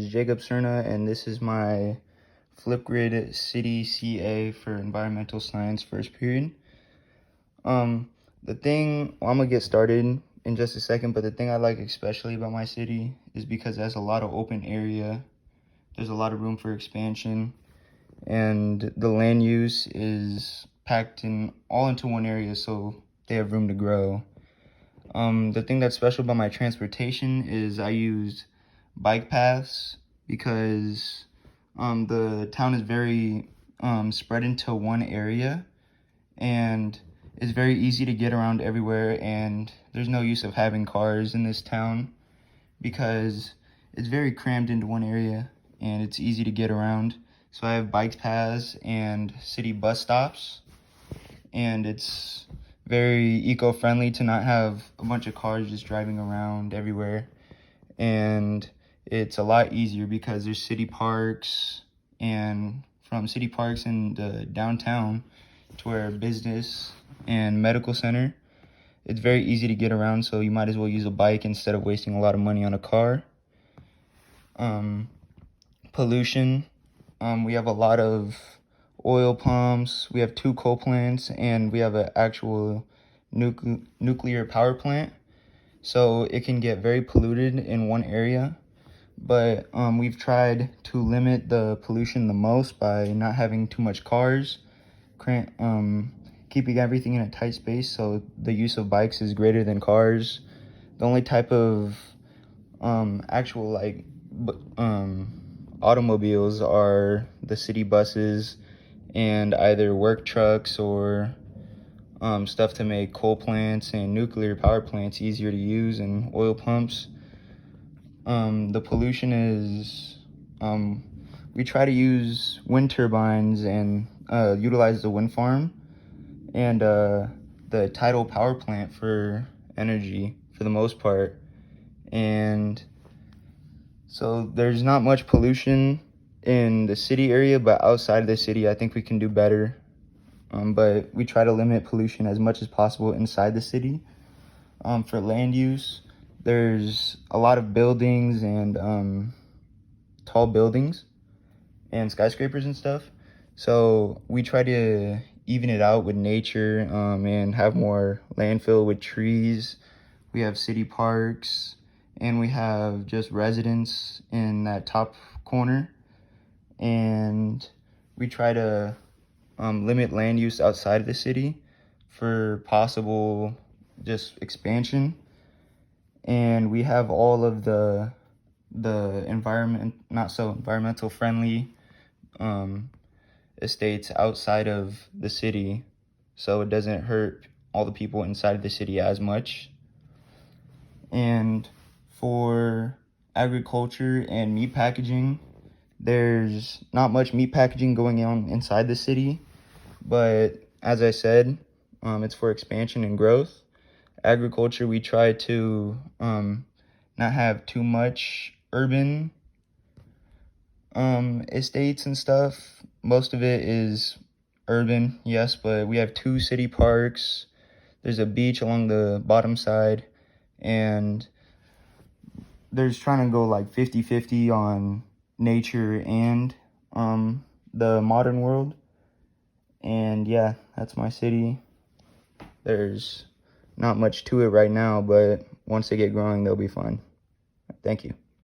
is Jacob Cerna, and this is my Flipgrid City CA for Environmental Science first period. I'm gonna get started in just a second, but the thing I like especially about my city is because it has a lot of open area. There's a lot of room for expansion, and the land use is packed all into one area, so they have room to grow. The thing that's special about my transportation is I use bike paths because the town is very spread into one area, and it's very easy to get around everywhere, and there's no use of having cars in this town because it's very crammed into one area and it's easy to get around. So I have bike paths and city bus stops, and it's very eco-friendly to not have a bunch of cars just driving around everywhere. And it's a lot easier because there's city parks, and from city parks in the downtown to where business and medical center, it's very easy to get around, so you might as well use a bike instead of wasting a lot of money on a car. Pollution, we have a lot of oil pumps, we have 2 coal plants, and we have an actual nuclear power plant. So it can get very polluted in one area, but we've tried to limit the pollution the most by not having too much cars, keeping everything in a tight space, so the use of bikes is greater than cars. The only type of actual automobiles are the city buses and either work trucks or stuff to make coal plants and nuclear power plants easier to use, and oil pumps. The pollution is, we try to use wind turbines and utilize the wind farm and the tidal power plant for energy for the most part. And so there's not much pollution in the city area, but outside of the city, I think we can do better. But we try to limit pollution as much as possible inside the city. For land use, there's a lot of buildings and tall buildings and skyscrapers and stuff. So we try to even it out with nature and have more landfill with trees. We have city parks, and we have just residents in that top corner. And we try to limit land use outside of the city for possible just expansion. And we have all of the not so environmental friendly estates outside of the city, so it doesn't hurt all the people inside of the city as much. And for agriculture and meat packaging, there's not much meat packaging going on inside the city, but as I said, it's for expansion and growth. Agriculture, we try to not have too much urban estates and stuff. Most of it is urban, yes, but we have 2 city parks. There's a beach along the bottom side, and there's trying to go like 50-50 on nature and the modern world. And yeah, that's my city. There's not much to it right now, but once they get growing, they'll be fun. Thank you.